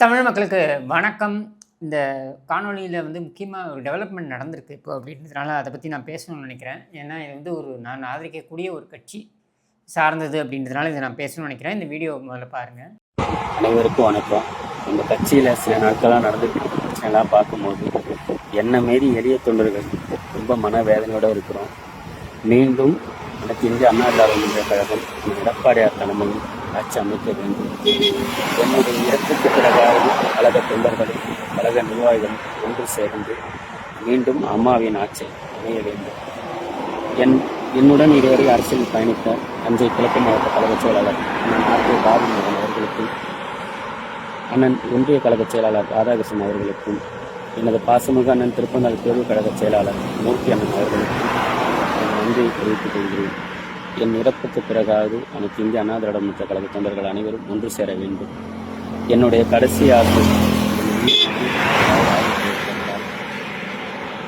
தமிழ் மக்களுக்கு வணக்கம். இந்த காணொளியில முக்கியமா ஒரு டெவலப்மெண்ட் நடந்திருக்கு இப்போ அப்படின்றதுனால அத பத்தி நான் பேசணும்னு நெனைக்கிறேன். ஏன்னா இது நான் ஆதரிக்கக்கூடிய ஒரு கட்சி சார்ந்தது அப்படின்றதுனால இத நான் பேசணும்னு நெனைக்கிறேன். இந்த வீடியோ முதல்ல பாருங்க. அனைவருக்கும் வணக்கம். நம்ம கட்சியில் சில நாட்களாக நடந்துட்டு பிரச்சனைலாம் பார்க்கும்போது என்ன மாரி எளிய தொண்டர்கள் ரொம்ப மனவேதனையோடு இருக்கிறோம். மீண்டும் எனக்கு இந்திய அண்ணா திராவிட முன்னேற்ற கழகம் எடப்பாடியார் தலைமையில் ஆட்சி அமைக்க வேண்டும். என்னுடைய இறப்புக்கு பிறகாக கழக தொண்டர்களும் கழக நிர்வாகிகளும் ஒன்று சேர்ந்து மீண்டும் அம்மாவின் ஆட்சி அமைய வேண்டும். என்னுடன் இதுவரை அரசியல் பயணித்த தஞ்சை கிழக்கு மாவட்ட கழக செயலாளர் அண்ணன் ஆர்கே பாபுமோகன் அவர்களுக்கும் அண்ணன் ஒன்றிய கழக செயலாளர் ராதாகிருஷ்ணன் அவர்களுக்கும் எனது பாசமிகு அண்ணன் திருப்பந்தாள் தேர்வு கழக செயலாளர் மூர்த்தி அண்ணன் அவர்களுக்கும் என் நன்றியை தெரிவித்துக் கொள்கிறேன். என் இறப்புக்கு பிறகாவது அனைத்து இந்திய அண்ணா திராவிட முன்னேற்ற கழக தொண்டர்கள் அனைவரும் ஒன்று சேர வேண்டும். என்னுடைய கடைசி ஆசை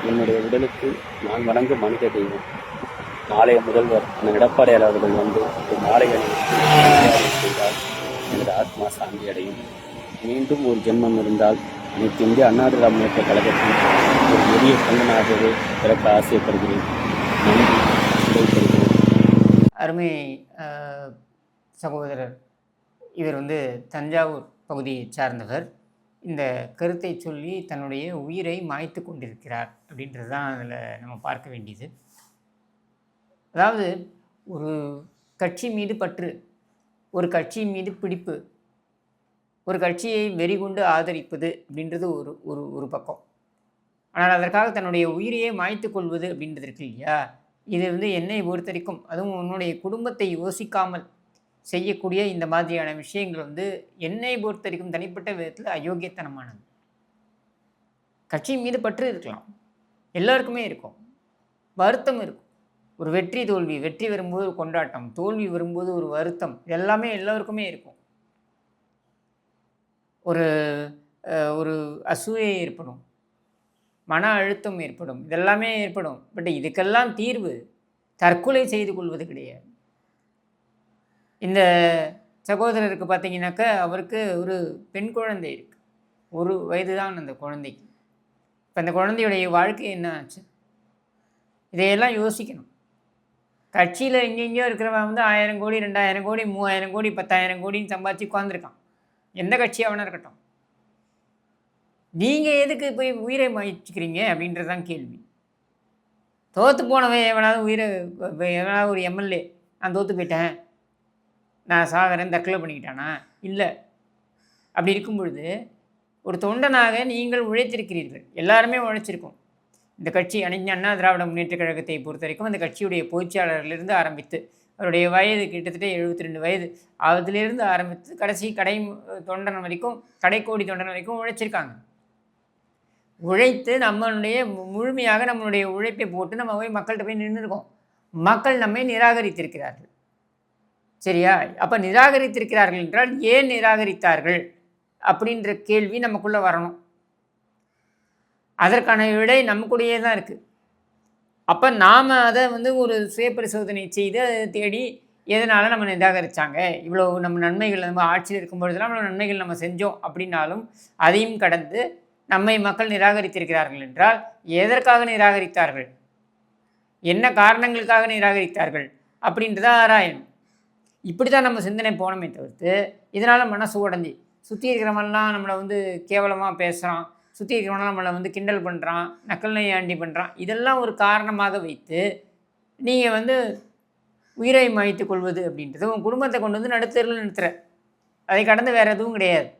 என்னுடைய உடலுக்கு நான் வணங்கும் மனித தெய்வம் நாளைய முதல்வர் அண்ணன் எடப்பாடியார் அவர்கள் ஒரு மாலை செய்தால் எனது ஆத்மா சாந்தி அடையும். மீண்டும் ஒரு ஜென்மம் இருந்தால் அனைத்து இந்திய அண்ணா திராவிட முன்னேற்ற கழகத்தின் ஒரு பெரிய தொண்டனாகவே பிறக்க ஆசைப்படுகிறேன். நன்றி. அருமை சகோதரர் இவர் தஞ்சாவூர் பகுதியைச் சார்ந்தவர். இந்த கருத்தை சொல்லி தன்னுடைய உயிரை மாய்த்து கொண்டிருக்கிறார் அப்படின்றது தான் அதில் நம்ம பார்க்க வேண்டியது. அதாவது ஒரு கட்சி மீது பற்று, ஒரு கட்சியின் மீது பிடிப்பு, ஒரு கட்சியை வெறிகொண்டு ஆதரிப்பது அப்படின்றது ஒரு ஒரு ஒரு பக்கம். ஆனால் அதற்காக தன்னுடைய உயிரையே மாய்த்து கொள்வது அப்படின்றது இருக்கு இல்லையா, இது என்னை பொறுத்தவரைக்கும், அதுவும் உன்னுடைய குடும்பத்தை யோசிக்காமல் செய்யக்கூடிய இந்த மாதிரியான விஷயங்கள் என்னை பொறுத்த வரைக்கும் தனிப்பட்ட விதத்தில் அயோக்கியத்தனமானது. கட்சி மீது பற்று இருக்கலாம், எல்லாருக்குமே இருக்கும், வருத்தம் இருக்கும். ஒரு வெற்றி தோல்வி, வெற்றி வரும்போது ஒரு கொண்டாட்டம், தோல்வி வரும்போது ஒரு வருத்தம், எல்லாமே எல்லோருக்குமே இருக்கும். ஒரு ஒரு அசூயை ஏற்படும், மன அழுத்தம் ஏற்படும், இதெல்லாமே ஏற்படும். பட் இதுக்கெல்லாம் தீர்வு தற்கொலை செய்து கொள்வது கிடையாது. இந்த சகோதரருக்கு பார்த்தீங்கன்னாக்கா அவருக்கு ஒரு பெண் குழந்தை இருக்குது, 1 வயது தான் அந்த குழந்தைக்கு. இப்போ அந்த குழந்தையுடைய வாழ்க்கை என்ன ஆச்சு, இதையெல்லாம் யோசிக்கணும். கட்சியில் எங்கெங்கேயோ இருக்கிறவன் 1000 கோடி 2000 கோடி 3000 கோடி 10,000 கோடின்னு சம்பாதிச்சு உட்காந்துருக்கான். எந்த கட்சியாக வேணா இருக்கட்டும். நீங்கள் எதுக்கு போய் உயிரை மாய்ச்சிக்கிறீங்க அப்படின்றது தான் கேள்வி. தோற்று போனவன் எவனாவது ஒரு எம்எல்ஏ நான் தோற்று போயிட்டேன், நான் சாகிறேன், தற்கொலை பண்ணிக்கிட்டானா? இல்லை. அப்படி இருக்கும் பொழுது ஒரு தொண்டனாக நீங்கள் உழைத்திருக்கிறீர்கள், எல்லாருமே உழைச்சிருக்கோம். இந்த கட்சி அனைத்து அண்ணா திராவிட முன்னேற்ற கழகத்தை பொறுத்த வரைக்கும் அந்த கட்சியுடைய பொதுச்செயலாளரிலிருந்து ஆரம்பித்து அவருடைய வயது கிட்டத்தட்ட 72 வயது அதிலிருந்து ஆரம்பித்து கடைசி தொண்டன் வரைக்கும், கடைக்கோடி தொண்டன் வரைக்கும் உழைச்சிருக்காங்க. உழைத்து நம்மளுடைய முழுமையாக நம்மளுடைய உழைப்பை போட்டு நம்ம போய் மக்கள்கிட்ட போய் நின்றுருக்கோம். மக்கள் நம்மை நிராகரித்திருக்கிறார்கள். சரியா? அப்போ நிராகரித்திருக்கிறார்கள் என்றால் ஏன் நிராகரித்தார்கள் அப்படின்ற கேள்வி நமக்குள்ளே வரணும். அதற்கான விடை நமக்குள்ளேயே தான் இருக்குது. அப்போ நாம் அதை ஒரு சுய பரிசோதனை செய்து அதை தேடி எதனால் நம்ம நிராகரித்தாங்க, இவ்வளோ நம்ம நன்மைகள் நம்ம ஆட்சியில் இருக்கும் பொழுதுலாம் இவ்வளோ நன்மைகள் நம்ம செஞ்சோம் அப்படின்னாலும் அதையும் கடந்து நம்மை மக்கள் நிராகரித்திருக்கிறார்கள் என்றால் எதற்காக நிராகரித்தார்கள், என்ன காரணங்களுக்காக நிராகரித்தார்கள் அப்படின்றத ஆராயணும். இப்படி தான் நம்ம சிந்தனை போனோமே தவிர்த்து இதனால் மனசு உடஞ்சி சுற்றி இருக்கிறவங்களாம் நம்மளை கேவலமாக பேசுகிறான், சுற்றி இருக்கிறவங்களாம் நம்மளை கிண்டல் பண்ணுறான், நக்கல் நையாண்டி பண்ணுறான், இதெல்லாம் ஒரு காரணமாக வைத்து நீங்கள் உயிரை மாய்த்து கொள்வது அப்படின்றது உங்கள் குடும்பத்தை கொண்டு நடுத்தரில் நிறுத்துற, அதை கடந்து வேறு எதுவும் கிடையாது.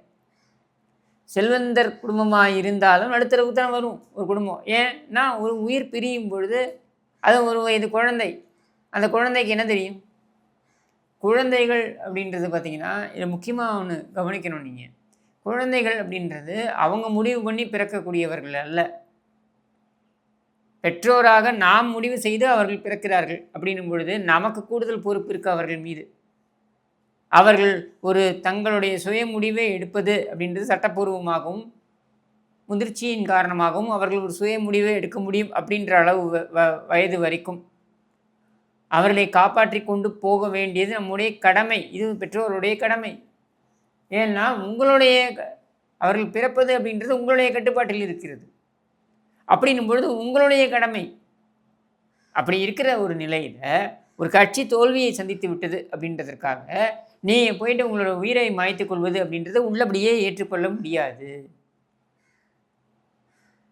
செல்வந்தர் குடும்பமாக இருந்தாலும் நடுத்தரவுக்கு தான் வரும் ஒரு குடும்பம். ஏன்னா ஒரு உயிர் பிரியும் பொழுது அது 1 வயது குழந்தை, அந்த குழந்தைக்கு என்ன தெரியும்? குழந்தைகள் அப்படின்றது பார்த்திங்கன்னா இதில் முக்கியமாக ஒன்று கவனிக்கணும். நீங்கள் குழந்தைகள் அப்படின்றது அவங்க முடிவு பண்ணி பிறக்கக்கூடியவர்கள் அல்ல. பெற்றோராக நாம் முடிவு செய்து அவர்கள் பிறக்கிறார்கள் அப்படின்னும் பொழுது நமக்கு கூடுதல் பொறுப்பு இருக்குது அவர்கள் மீது. அவர்கள் ஒரு தங்களுடைய சுய முடிவை எடுப்பது அப்படின்றது சட்டப்பூர்வமாகவும் முதிர்ச்சியின் காரணமாகவும் அவர்கள் ஒரு சுய முடிவை எடுக்க முடியும் அப்படின்ற அளவு வயது வரைக்கும் அவர்களை காப்பாற்றி கொண்டு போக வேண்டியது நம்முடைய கடமை. இது பெற்றோருடைய கடமை. ஏன்னா உங்களுடைய அவர்கள் பிறப்பது அப்படின்றது உங்களுடைய கட்டுப்பாட்டில் இருக்கிறது. அப்படின்னும் பொழுது உங்களுடைய கடமை. அப்படி இருக்கிற ஒரு நிலையில் ஒரு கட்சி தோல்வியை சந்தித்து விட்டது அப்படின்றதற்காக நீங்கள் போயிட்டு உங்களோட உயிரை மாய்த்து கொள்வது அப்படின்றத உள்ளபடியே ஏற்றுக்கொள்ள முடியாது.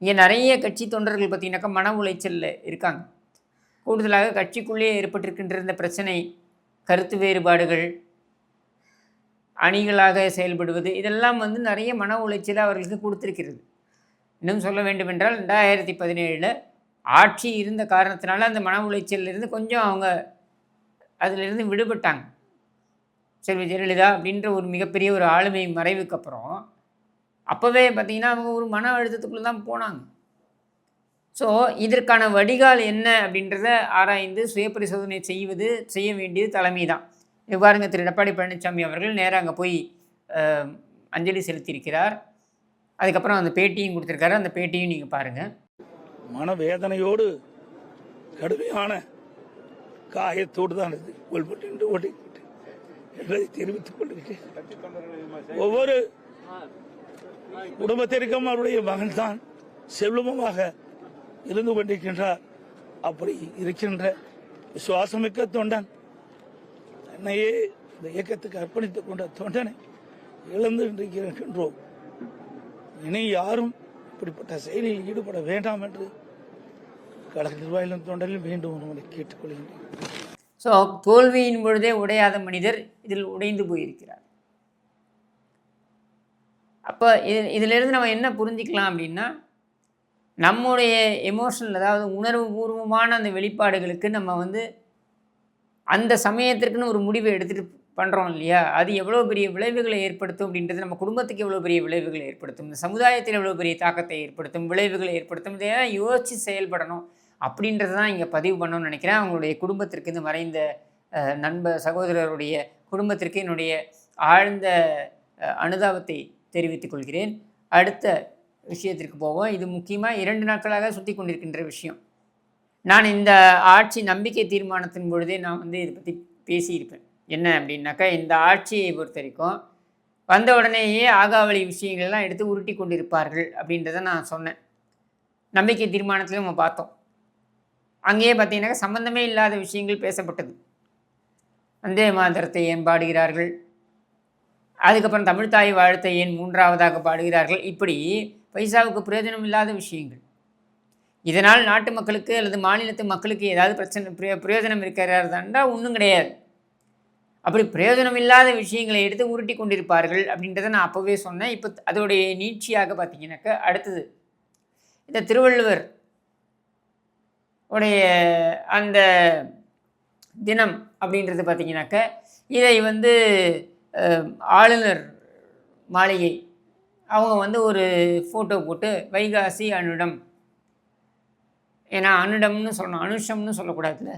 இங்கே நிறைய கட்சி தொண்டர்கள் பார்த்தீங்கன்னாக்கா மன உளைச்சலில் இருக்காங்க. கூடுதலாக கட்சிக்குள்ளேயே ஏற்பட்டிருக்கின்ற இந்த பிரச்சனை, கருத்து வேறுபாடுகள், அணிகளாக செயல்படுவது, இதெல்லாம் வந்து நிறைய மன உளைச்சலை அவர்களுக்கு கொடுத்திருக்கிறது. இன்னும் சொல்ல வேண்டுமென்றால் 2017 ஆட்சி இருந்த காரணத்தினால அந்த மன உளைச்சலிருந்து கொஞ்சம் அவங்க அதிலிருந்து விடுபட்டாங்க. செல்வி ஜெயலலிதா அப்படின்ற ஒரு மிகப்பெரிய ஒரு ஆளுமை மறைவுக்கு அப்புறம் அப்போவே பார்த்திங்கன்னா அவங்க ஒரு மன அழுத்தத்துக்குள்ளே தான் போனாங்க. ஸோ இதற்கான வடிகால் என்ன அப்படின்றத ஆராய்ந்து சுய பரிசோதனை செய்ய வேண்டியது தலைமை தான். பாருங்க, திரு எடப்பாடி பழனிசாமி அவர்கள் நேராக அங்கே போய் அஞ்சலி செலுத்தியிருக்கிறார். அதுக்கப்புறம் அந்த பேட்டியும் கொடுத்துருக்காரு. அந்த பேட்டியும் நீங்கள் பாருங்கள். மனவேதனையோடு கடுமையான காயத்தோடு தான் இது கொல்பட்டு ஓட்டிக்கிட்டு என்பதை தெரிவித்துக் கொண்டிருக்கிறேன். ஒவ்வொரு குடும்பத்திற்கும் அவருடைய மகன் தான் செல்வமாக இருந்து கொண்டிருக்கின்றார். அப்படி இருக்கின்ற விசுவாசமிக்க தொண்டன், என்னையே இந்த இயக்கத்துக்கு அர்ப்பணித்துக் கொண்ட தொண்டனை இழந்து இருக்கின்றோம். இனி யாரும் இப்படிப்பட்ட செயலில் ஈடுபட வேண்டாம் என்று கழக நிர்வாகிகளும் தொண்டரில் மீண்டும் ஒருவரை கேட்டுக்கொள்கின்றேன். ஸோ தோல்வியின் பொழுதே உடையாத மனிதர் இதில் உடைந்து போயிருக்கிறார். அப்போ இதிலிருந்து நம்ம என்ன புரிஞ்சிக்கலாம் அப்படின்னா, நம்முடைய எமோஷனல், அதாவது உணர்வு பூர்வமான அந்த வெளிப்பாடுகளுக்கு நம்ம வந்து அந்த சமயத்திற்குன்னு ஒரு முடிவை எடுத்துகிட்டு பண்ணுறோம் இல்லையா, அது எவ்வளோ பெரிய விளைவுகளை ஏற்படுத்தும் அப்படின்றது, நம்ம குடும்பத்துக்கு எவ்வளோ பெரிய விளைவுகளை ஏற்படுத்தும், இந்த சமுதாயத்தில் எவ்வளோ பெரிய தாக்கத்தை ஏற்படுத்தும், விளைவுகளை ஏற்படுத்தும், இதையெல்லாம் யோசித்து செயல்படணும் அப்படின்றது தான் இங்கே பதிவு பண்ணணும்னு நினைக்கிறேன். அவங்களுடைய குடும்பத்திற்கு, இந்த மறைந்த சகோதரருடைய குடும்பத்திற்கு என்னுடைய ஆழ்ந்த அனுதாபத்தை தெரிவித்துக் கொள்கிறேன். அடுத்த விஷயத்திற்கு போவோம். இது முக்கியமாக 2 நாட்களாக சுற்றி கொண்டிருக்கின்ற விஷயம். நான் இந்த ஆட்சி நம்பிக்கை தீர்மானத்தின் பொழுதே நான் வந்து இதை பற்றி பேசியிருப்பேன். என்ன அப்படின்னாக்கா, இந்த ஆட்சியை பொறுத்த வரைக்கும் வந்த உடனேயே ஆகாவளி விஷயங்கள்லாம் எடுத்து உருட்டி கொண்டிருப்பார்கள் அப்படின்றத நான் சொன்னேன். நம்பிக்கை தீர்மானத்திலையும் நம்ம பார்த்தோம். அங்கேயே பார்த்தீங்கன்னாக்கா சம்பந்தமே இல்லாத விஷயங்கள் பேசப்பட்டது. வந்தே மாதரத்தை ஏன் பாடுகிறார்கள், அதுக்கப்புறம் தமிழ்தாய் வாழ்த்தை ஏன் 3ஆவதாக பாடுகிறார்கள், இப்படி பைசாவுக்கு பிரயோஜனம் இல்லாத விஷயங்கள். இதனால் நாட்டு மக்களுக்கு அல்லது மாநிலத்து மக்களுக்கு ஏதாவது பிரயோஜனம் இருக்கிறதா ஒன்றும் கிடையாது. அப்படி பிரயோஜனம் இல்லாத விஷயங்களை எடுத்து உருட்டி கொண்டிருப்பார்கள் அப்படின்றத நான் அப்போவே சொன்னேன். இப்போ அதோடைய நீட்சியாக பார்த்தீங்கன்னாக்கா அடுத்தது இந்த திருவள்ளுவர் உடைய அந்த தினம் அப்படின்றது பார்த்திங்கனாக்க, இதை வந்து ஆளுநர் மாளிகை அவங்க வந்து ஒரு ஃபோட்டோ போட்டு வைகாசி அனுடம், ஏன்னா அனுடம்னு சொல்லணும், அனுஷம்னு சொல்லக்கூடாதுல்ல,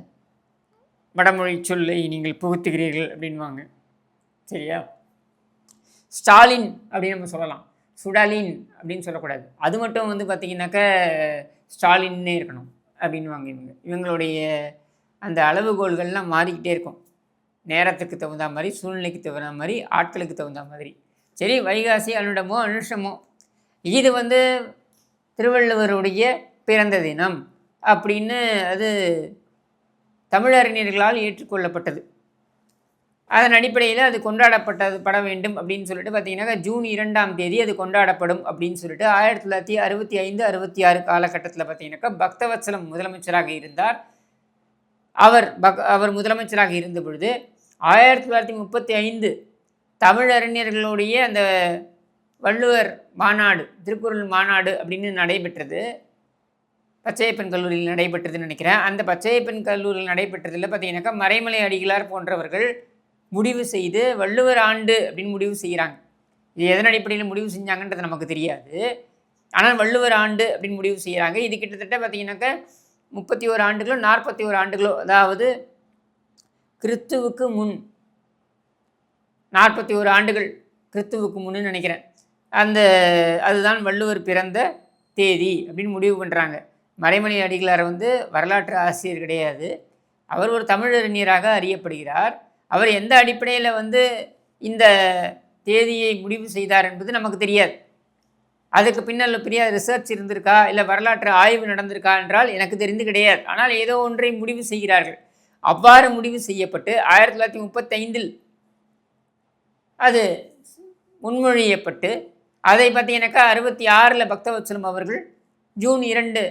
வடமொழி சொல்லை நீங்கள் புகுத்துகிறீர்கள் அப்படின்வாங்க, சரியா? ஸ்டாலின் அப்படின்னு நம்ம சொல்லலாம், சுடாலின் அப்படின்னு சொல்லக்கூடாது. அது மட்டும் வந்து பார்த்திங்கனாக்க ஸ்டாலின்னே இருக்கணும் அப்படின்வாங்க. இவங்களுடைய அந்த அளவுகோல்கள்லாம் மாறிக்கிட்டே இருக்கும், நேரத்துக்கு தகுந்த மாதிரி, சூழ்நிலைக்கு தகுந்த மாதிரி, ஆட்களுக்கு தகுந்த மாதிரி. சரி, வைகாசி அனுடமோ அனுஷமோ, இது வந்து திருவள்ளுவருடைய பிறந்த தினம் அப்படின்னு அது தமிழறிஞர்களால் ஏற்றுக்கொள்ளப்பட்டது. அதன் அடிப்படையில் அது பட வேண்டும் அப்படின்னு சொல்லிட்டு பார்த்தீங்கன்னாக்கா ஜூன் 2ஆம் தேதி அது கொண்டாடப்படும் அப்படின்னு சொல்லிட்டு 1965, 66 காலகட்டத்தில் பார்த்தீங்கன்னாக்கா பக்தவத்சலம் முதலமைச்சராக இருந்தார். அவர் முதலமைச்சராக இருந்த பொழுது 1935 தமிழறிஞர்களுடைய அந்த வள்ளுவர் மாநாடு, திருக்குறள் மாநாடு அப்படின்னு நடைபெற்றது. பச்சையப்பன் கல்லூரியில் நடைபெற்றதுன்னு நினைக்கிறேன். அந்த பச்சையப்பன் கல்லூரியில் நடைபெற்றதில் பார்த்தீங்கன்னாக்கா மறைமலை அடிகளார் போன்றவர்கள் முடிவு செய்து வள்ளுவர் ஆண்டு அப்படின்னு முடிவு செய்கிறாங்க. இது எதன் அடிப்படையில் முடிவு செஞ்சாங்கன்றது நமக்கு தெரியாது. ஆனால் வள்ளுவர் ஆண்டு அப்படின்னு முடிவு செய்கிறாங்க. இது கிட்டத்தட்ட பார்த்தீங்கன்னாக்கா 31 ஆண்டுகளோ 41 ஆண்டுகளோ, அதாவது கிறிஸ்துவுக்கு முன் 41 ஆண்டுகள் கிறிஸ்துவுக்கு முன்னு நினைக்கிறேன். அதுதான் வள்ளுவர் பிறந்த தேதி அப்படின்னு முடிவு பண்ணுறாங்க. மறைமலை அடிகளார் வந்து வரலாற்று ஆசிரியர் கிடையாது, அவர் ஒரு தமிழறிஞராக அறியப்படுகிறார். அவர் எந்த அடிப்படையில் வந்து இந்த தேதியை முடிவு செய்தார் என்பது நமக்கு தெரியாது. அதுக்கு பின்னால் பெரிய ரிசர்ச் இருந்திருக்கா, இல்லை வரலாற்று ஆய்வு நடந்திருக்கா என்றால் எனக்கு தெரிந்து கிடையாது. ஆனால் ஏதோ ஒன்றை முடிவு செய்கிறார்கள். அவ்வாறு முடிவு செய்யப்பட்டு 1935 அது முன்மொழியப்பட்டு அதை பார்த்தீங்கன்னாக்கா 66 பக்தவத்சலம் அவர்கள் ஜூன் 2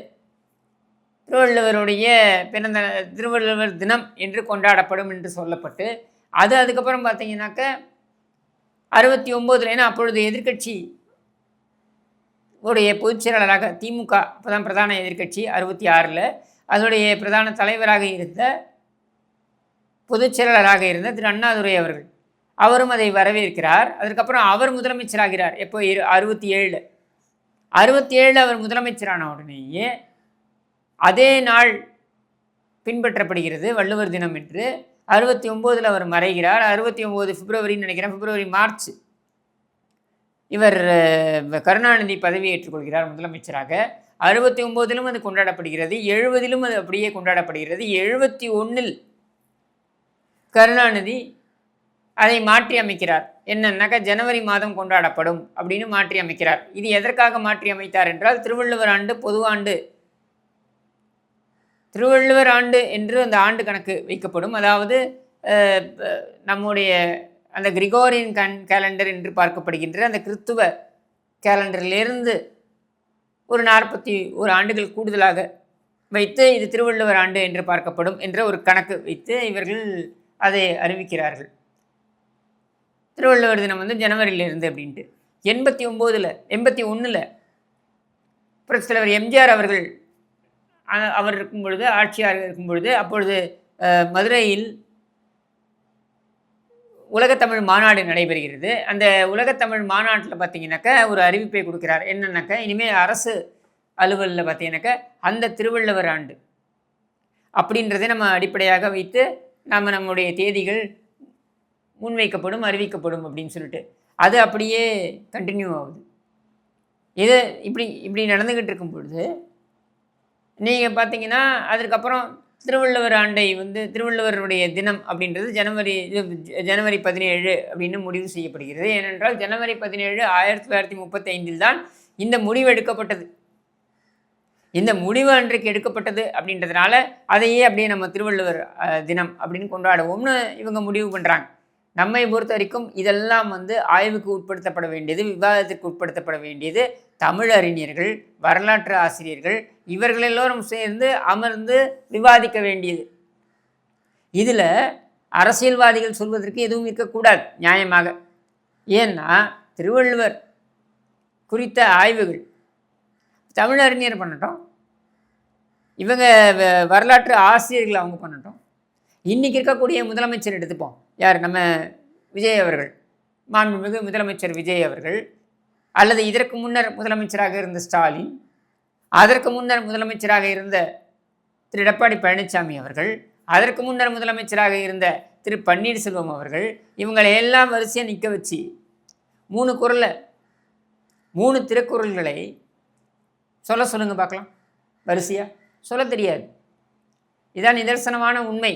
திருவள்ளுவருடைய பிறந்த திருவள்ளுவர் தினம் என்று கொண்டாடப்படும் என்று சொல்லப்பட்டு அதுக்கப்புறம் பார்த்தீங்கன்னாக்கா 69 ஏன்னா அப்பொழுது எதிர்கட்சி உடைய பொதுச் செயலாளராக திமுக அப்போதான் பிரதான எதிர்கட்சி 66 அதனுடைய பிரதான தலைவராக இருந்த பொதுச் செயலாளராக இருந்த திரு அண்ணாதுரை அவர்கள் அவரும் அதை வரவேற்கிறார். அதுக்கப்புறம் அவர் முதலமைச்சராகிறார். எப்போ 67 அவர் முதலமைச்சரான உடனேயே அதே நாள் பின்பற்றப்படுகிறது வள்ளுவர் தினம் என்று. 69 அவர் மறைகிறார். 69 பிப்ரவரின்னு நினைக்கிறேன், மார்ச் இவர் கருணாநிதி பதவி ஏற்றுக்கொள்கிறார் முதலமைச்சராக. 69 அது கொண்டாடப்படுகிறது, 70 அது அப்படியே கொண்டாடப்படுகிறது. 71 கருணாநிதி அதை மாற்றி அமைக்கிறார். என்னன்னாக்கா ஜனவரி மாதம் கொண்டாடப்படும் அப்படின்னு மாற்றி அமைக்கிறார். இது எதற்காக மாற்றி அமைத்தார் என்றால் திருவள்ளுவர் ஆண்டு பொதுவாண்டு, திருவள்ளுவர் ஆண்டு என்று அந்த ஆண்டு கணக்கு வைக்கப்படும். அதாவது நம்முடைய அந்த கிரிகோரியன் கேலண்டர் என்று பார்க்கப்படுகின்ற அந்த கிறித்துவ கேலண்டரிலிருந்து ஒரு 41 ஆண்டுகள் கூடுதலாக வைத்து இது திருவள்ளுவர் ஆண்டு என்று பார்க்கப்படும் என்ற ஒரு கணக்கு வைத்து இவர்கள் அதை அறிவிக்கிறார்கள். திருவள்ளுவர் தினம் வந்து ஜனவரியிலிருந்து அப்படின்ட்டு. 81 புரட்சித் தலைவர் எம்ஜிஆர் அவர்கள் அவர் இருக்கும் பொழுது, ஆட்சியாளர் இருக்கும் பொழுது, அப்பொழுது மதுரையில் உலகத்தமிழ் மாநாடு நடைபெறுகிறது. அந்த உலகத்தமிழ் மாநாட்டில் பார்த்தீங்கன்னாக்கா ஒரு அறிவிப்பை கொடுக்குறார். என்னன்னாக்கா இனிமேல் அரசு அலுவலில் பார்த்தீங்கன்னாக்கா அந்த திருவள்ளுவர் ஆண்டு அப்படின்றதை நம்ம அடிப்படையாக வைத்து நம்முடைய தேதிகள் முன்வைக்கப்படும், அறிவிக்கப்படும் அப்படின்னு சொல்லிட்டு அது அப்படியே கண்டினியூ ஆகுது. இது இப்படி நடந்துக்கிட்டு இருக்கும் பொழுது நீங்கள் பார்த்தீங்கன்னா அதுக்கப்புறம் திருவள்ளுவர் ஆண்டை வந்து திருவள்ளுவருடைய தினம் அப்படின்றது ஜனவரி 17 அப்படின்னு முடிவு செய்யப்படுகிறது. ஏனென்றால் ஜனவரி 17 1935 தான் இந்த முடிவு எடுக்கப்பட்டது. இந்த முடிவு அன்றைக்கு எடுக்கப்பட்டது அப்படின்றதுனால அதையே அப்படியே நம்ம திருவள்ளுவர் தினம் அப்படின்னு கொண்டாடுவோம்னு இவங்க முடிவு பண்ணுறாங்க. நம்மை பொறுத்த வரைக்கும் இதெல்லாம் வந்து ஆய்வுக்கு உட்படுத்தப்பட வேண்டியது, விவாதத்திற்கு உட்படுத்தப்பட வேண்டியது தமிழறிஞர்கள், வரலாற்று ஆசிரியர்கள் இவர்கள் எல்லோரும் சேர்ந்து அமர்ந்து விவாதிக்க வேண்டியது. இதில் அரசியல்வாதிகள் சொல்வதற்கு எதுவும் இருக்கக்கூடாது நியாயமாக. ஏன்னா திருவள்ளுவர் குறித்த ஆய்வுகள் தமிழறிஞர் பண்ணட்டும், இவங்க வரலாற்று ஆசிரியர்கள் அவங்க பண்ணட்டும். இன்றைக்கி இருக்கக்கூடிய முதலமைச்சர் எடுத்துப்போம், யார் நம்ம விஜய் அவர்கள், மாண்புமிகு முதலமைச்சர் விஜய் அவர்கள், அல்லது இதற்கு முன்னர் முதலமைச்சராக இருந்த ஸ்டாலின், அதற்கு முன்னர் முதலமைச்சராக இருந்த திரு எடப்பாடி பழனிசாமி அவர்கள், அதற்கு முன்னர் முதலமைச்சராக இருந்த திரு பன்னீர்செல்வம் அவர்கள், இவங்களை எல்லாம் வரிசையாக நிற்க வச்சு 3 திருக்குறள்களை சொல்லுங்க பார்க்கலாம். வரிசையாக சொல்ல தெரியாது. இதான் நிதர்சனமான உண்மை.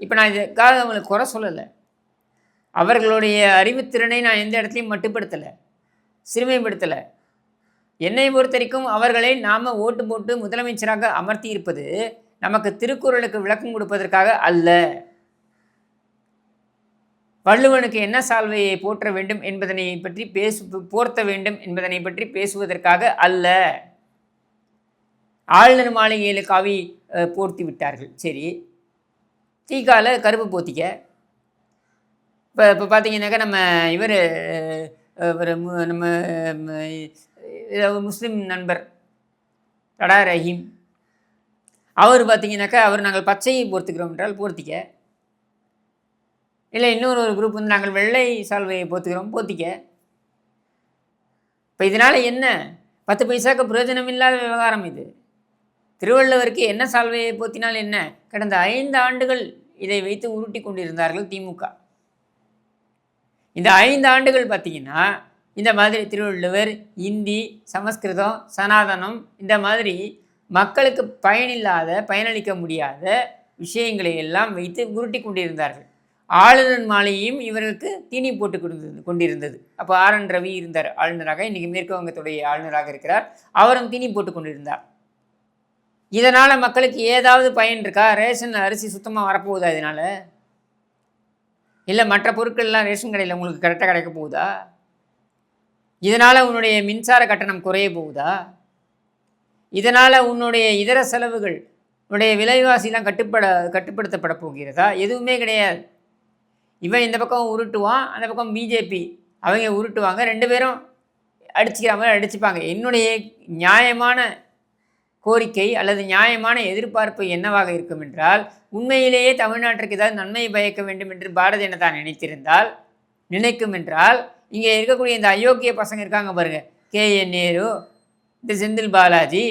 இப்போ நான் இதுக்காக அவங்களுக்கு குறை சொல்லலை, அவர்களுடைய அறிவுத்திறனை நான் எந்த இடத்துலையும் மட்டுப்படுத்தலை, சிறுமைப்படுத்தலை. என்னை பொறுத்த வரைக்கும் அவர்களை நாம் ஓட்டு போட்டு முதலமைச்சராக அமர்த்தி இருப்பது நமக்கு திருக்குறளுக்கு விளக்கம் கொடுப்பதற்காக அல்ல, வள்ளுவனுக்கு என்ன சால்வையை போற்ற வேண்டும் என்பதனை பற்றி போர்த்த வேண்டும் என்பதனை பற்றி பேசுவதற்காக அல்ல. ஆளுநர் மாளிகையில் காவி போர்த்தி விட்டார்கள், சரி, தீக்கால கருப்பு போத்திக்க. இப்போ பார்த்தீங்கன்னாக்கா நம்ம நம்ம முஸ்லீம் நண்பர் தடா ரஹீம் அவர் பார்த்தீங்கன்னாக்கா நாங்கள் பச்சையை போர்த்துக்கிறோம் என்றால் போர்த்திக்க, இல்லை இன்னொரு குரூப் வந்து நாங்கள் வெள்ளை சால்வையை போர்த்துக்கிறோம் போர்த்திக்க. இப்போ இதனால் என்ன 10 பைசாவுக்கு பிரயோஜனம் இல்லாத விவகாரம் இது. திருவள்ளுவருக்கு என்ன சால்வையை போத்தினால் என்ன? கடந்த 5 ஆண்டுகள் இதை வைத்து உருட்டி கொண்டிருந்தார்கள் திமுக. இந்த 5 ஆண்டுகள் பார்த்திங்கன்னா இந்த மாதிரி திருவள்ளுவர், இந்தி, சமஸ்கிருதம், சனாதனம் இந்த மாதிரி மக்களுக்கு பயனளிக்க முடியாத விஷயங்களை எல்லாம் வைத்து உருட்டி கொண்டிருந்தார்கள். ஆளுநர் மாளிகையும் இவர்களுக்கு தீனி போட்டு கொண்டிருந்தது. அப்போ RN ரவி இருந்தார் ஆளுநராக, இன்றைக்கி மேற்கு வங்கத்துடைய ஆளுநராக இருக்கிறார். அவரும் தீனி போட்டு கொண்டிருந்தார். இதனால் மக்களுக்கு ஏதாவது பயன் இருக்கா? ரேஷன் அரிசி சுத்தமாக வரப்போகுதா இதனால்? இல்லை மற்ற பொருட்கள்லாம் ரேஷன் கடையில் உங்களுக்கு கரெக்டாக கிடைக்க போகுதா? இதனால் உன்னுடைய மின்சார கட்டணம் குறைய போகுதா? இதனால் உன்னுடைய இதர செலவுகள், உன்னுடைய விலைவாசிலாம் கட்டுப்படுத்தப்பட போகிறதா? எதுவுமே கிடையாது. இவன் இந்த பக்கம் உருட்டுவான், அந்த பக்கம் பிஜேபி அவங்க உருட்டுவாங்க. 2 பேரும் அடிச்சுக்கிற மாதிரி அடிச்சுப்பாங்க. என்னுடைய நியாயமான கோரிக்கை அல்லது நியாயமான எதிர்பார்ப்பு என்னவாக இருக்கும் என்றால், உண்மையிலேயே தமிழ்நாட்டிற்கு ஏதாவது நன்மை பயக்க வேண்டும் என்று பாரதிய ஜனதா நினைக்கும் என்றால், இங்கே இருக்கக்கூடிய இந்த அயோக்கிய பசங்க இருக்காங்க பாருங்கள், KN நேரு, இந்த செந்தில் பாலாஜி,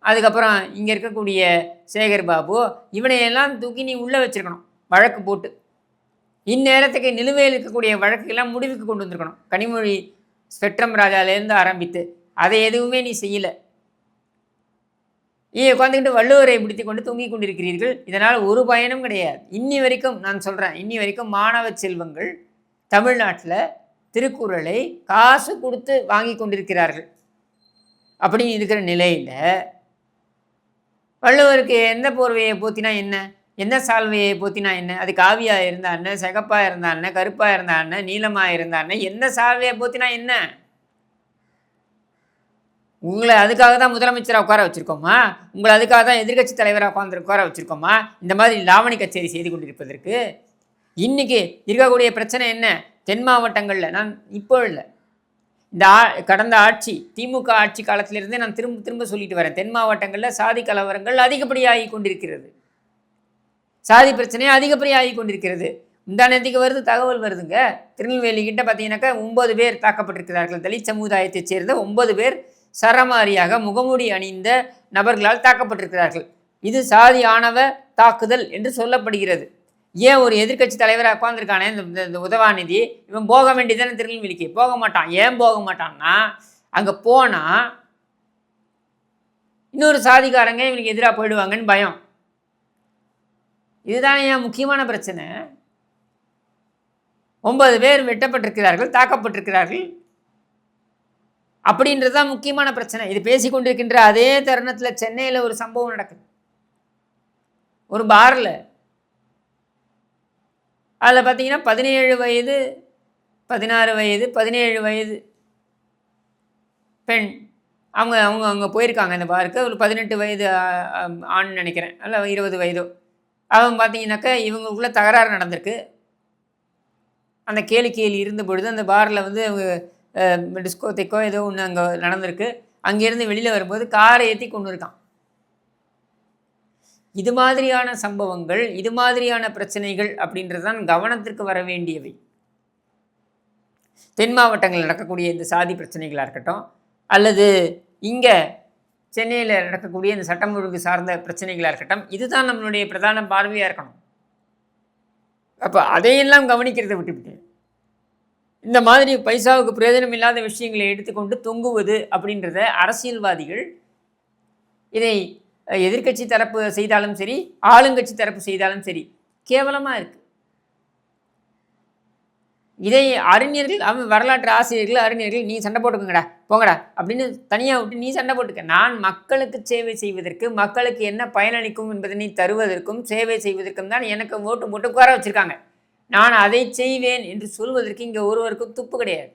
அதுக்கப்புறம் இங்கே இருக்கக்கூடிய சேகர் பாபு, இவனையெல்லாம் தூக்கி நீ உள்ளே வச்சுருக்கணும் வழக்கு போட்டு. இந்நேரத்துக்கு நிலுவையில் இருக்கக்கூடிய வழக்குகள்லாம் முடிவுக்கு கொண்டு வந்திருக்கணும். கனிமொழி ஸ்பெக்ட்ரம் ராஜாலேருந்து ஆரம்பித்து அதை எதுவுமே நீ செய்யலை. உட்காந்துக்கிட்டு வள்ளுவரை பிடித்து கொண்டு தொங்கிக் கொண்டிருக்கிறீர்கள். இதனால் ஒரு பயனும் கிடையாது. இன்னி வரைக்கும் நான் சொல்கிறேன், இன்னி வரைக்கும் மாணவ செல்வங்கள் தமிழ்நாட்டில் திருக்குறளை காசு கொடுத்து வாங்கி கொண்டிருக்கிறார்கள். அப்படி இருக்கிற நிலையில் வள்ளுவருக்கு எந்த போர்வையை போத்தினா என்ன, எந்த சால்வையை போத்தினா என்ன, அது காவியாக இருந்தா என்ன, சிகப்பாக இருந்தா என்ன, கருப்பாக இருந்தா என்ன, நீளமாக இருந்தா என்ன, எந்த சால்வையை போத்தினா என்ன? உங்களை அதுக்காக தான் முதலமைச்சராக உட்கார வச்சுருக்கோமா? உங்களை அதுக்காக தான் எதிர்க்கட்சி தலைவராக உட்கார வச்சுருக்கோமா? இந்த மாதிரி லாவணி கச்சேரி செய்து கொண்டிருப்பதற்கு. இன்றைக்கி இருக்கக்கூடிய பிரச்சனை என்ன? தென் மாவட்டங்களில், நான் இப்போ இல்லை, இந்த கடந்த ஆட்சி திமுக ஆட்சி காலத்திலிருந்தே நான் திரும்ப சொல்லிட்டு வரேன், தென் மாவட்டங்களில் சாதி கலவரங்கள் அதிகப்படியாகி கொண்டிருக்கிறது. சாதி பிரச்சனை அதிகப்படியாகி கொண்டிருக்கிறது. முந்தானத்துக்கு தகவல் வருதுங்க. திருநெல்வேலி கிட்ட பார்த்தீங்கன்னாக்கா 9 பேர் தாக்கப்பட்டிருக்கிறார்கள். தலித் சமுதாயத்தைச் சேர்ந்த 9 பேர் சரமாரியாக முகமூடி அணிந்த நபர்களால் தாக்கப்பட்டிருக்கிறார்கள். இது சாதி ஆணவ தாக்குதல் என்று சொல்லப்படுகிறது. ஏன் ஒரு எதிர்க்கட்சி தலைவராக உட்காந்துருக்கானே இந்த உதவாநிதி, இவன் போக வேண்டியதானே திருநெல்வேலிக்கு? போக மாட்டான். ஏன் போக மாட்டான்னா, அங்கே போனால் இன்னொரு சாதிக்காரங்க இவனுக்கு எதிராக போயிடுவாங்கன்னு பயம். இதுதானே ஏன் முக்கியமான பிரச்சனை. 9 பேர் வெட்டப்பட்டிருக்கிறார்கள், தாக்கப்பட்டிருக்கிறார்கள். அப்படின்றது தான் முக்கியமான பிரச்சனை. இது பேசிக்கொண்டிருக்கின்ற அதே தருணத்தில் சென்னையில் ஒரு சம்பவம் நடக்குது. ஒரு பாரில், அதில் பார்த்தீங்கன்னா 17 வயது, 16 வயது, 17 வயது பெண் அவங்க அங்கே போயிருக்காங்க அந்த பாருக்கு. ஒரு 18 வயது ஆண் நினைக்கிறேன், அல்ல 20 வயதோ. அவன் பார்த்தீங்கன்னாக்கா இவங்களுக்குள்ள தகராறு நடந்திருக்கு. அந்த கேளிக்கையில் இருந்த பொழுது அந்த பாரில் அவங்க டிஸ்கோத்தைக்கோ ஏதோ ஒன்று அங்கே நடந்திருக்கு. அங்கேருந்து வெளியில் வரும்போது காரை ஏற்றி கொண்டு இருக்கான். இது மாதிரியான சம்பவங்கள், இது மாதிரியான பிரச்சனைகள் அப்படின்றது தான் கவனத்திற்கு வர வேண்டியவை. தென் மாவட்டங்களில் நடக்கக்கூடிய இந்த சாதி பிரச்சனைகளாக இருக்கட்டும், அல்லது இங்கே சென்னையில் நடக்கக்கூடிய இந்த சட்டம் ஒழுங்கு சார்ந்த பிரச்சனைகளாக இருக்கட்டும், இதுதான் நம்மளுடைய பிரதான பார்வையாக இருக்கணும். அப்போ அதையெல்லாம் கவனிக்கிறதை விட்டுவிட்டு இந்த மாதிரி பைசாவுக்கு பிரயோஜனம் இல்லாத விஷயங்களை எடுத்துக்கொண்டு தொங்குவது அப்படின்றத அரசியல்வாதிகள் இதை எதிர்க்கட்சி தரப்பு செய்தாலும் சரி, ஆளுங்கட்சி தரப்பு செய்தாலும் சரி, கேவலமாக இருக்குது. இதை அறிஞர்கள், வரலாற்று ஆசிரியர்கள், அறிஞர்கள், நீ சண்டை போட்டுக்கோங்கடா, போங்கடா அப்படின்னு தனியாக விட்டு நீ சண்டை போட்டுக்க. நான் மக்களுக்கு சேவை செய்வதற்கு, மக்களுக்கு என்ன பயனளிக்கும் என்பதனை தருவதற்கும் சேவை செய்வதற்கும் தான் எனக்கு ஓட்டு போட்டு உட்கார வச்சுருக்காங்க. நான் அதை செய்வேன் என்று சொல்வதற்கு இங்கே ஒருவருக்கும் துப்பு கிடையாது.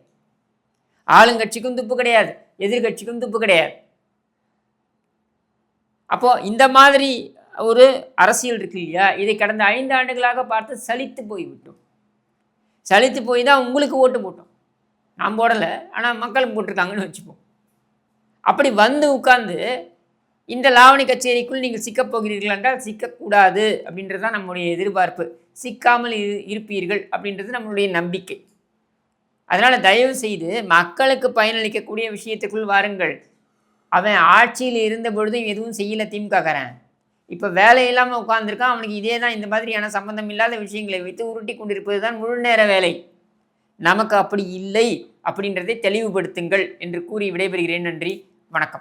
ஆளுங்கட்சிக்கும் துப்பு கிடையாது, எதிர்கட்சிக்கும் துப்பு கிடையாது. அப்போது இந்த மாதிரி ஒரு அரசியல் இருக்கு இல்லையா, இதை கடந்த 5 ஆண்டுகளாக பார்த்து சலித்து போய்விட்டோம். சலித்து போய் தான் உங்களுக்கு ஓட்டு போட்டோம். நான் போடலை, ஆனால் மக்களும் போட்டிருக்காங்கன்னு வச்சுப்போம். அப்படி உட்கார்ந்து இந்த லாவணி கச்சேரிக்குள் நீங்கள் சிக்கப் போகிறீர்கள் என்றால் சிக்கக்கூடாது அப்படின்றது தான் நம்முடைய எதிர்பார்ப்பு. சிக்காமல் இருப்பீர்கள் அப்படின்றது நம்மளுடைய நம்பிக்கை. அதனால் தயவு செய்து மக்களுக்கு பயனளிக்கக்கூடிய விஷயத்துக்குள் வாருங்கள். அவன் ஆட்சியில் இருந்த பொழுதும் எதுவும் செய்யலை திமுககாரன். இப்போ வேலை இல்லாமல் உட்கார்ந்துருக்கான். அவனுக்கு இதே தான், இந்த மாதிரியான சம்பந்தம் இல்லாத விஷயங்களை வைத்து உருட்டி கொண்டிருப்பது தான் முழு நேர வேலை. நமக்கு அப்படி இல்லை அப்படின்றதை தெளிவுபடுத்துங்கள் என்று கூறி விடைபெறுகிறேன். நன்றி, வணக்கம்.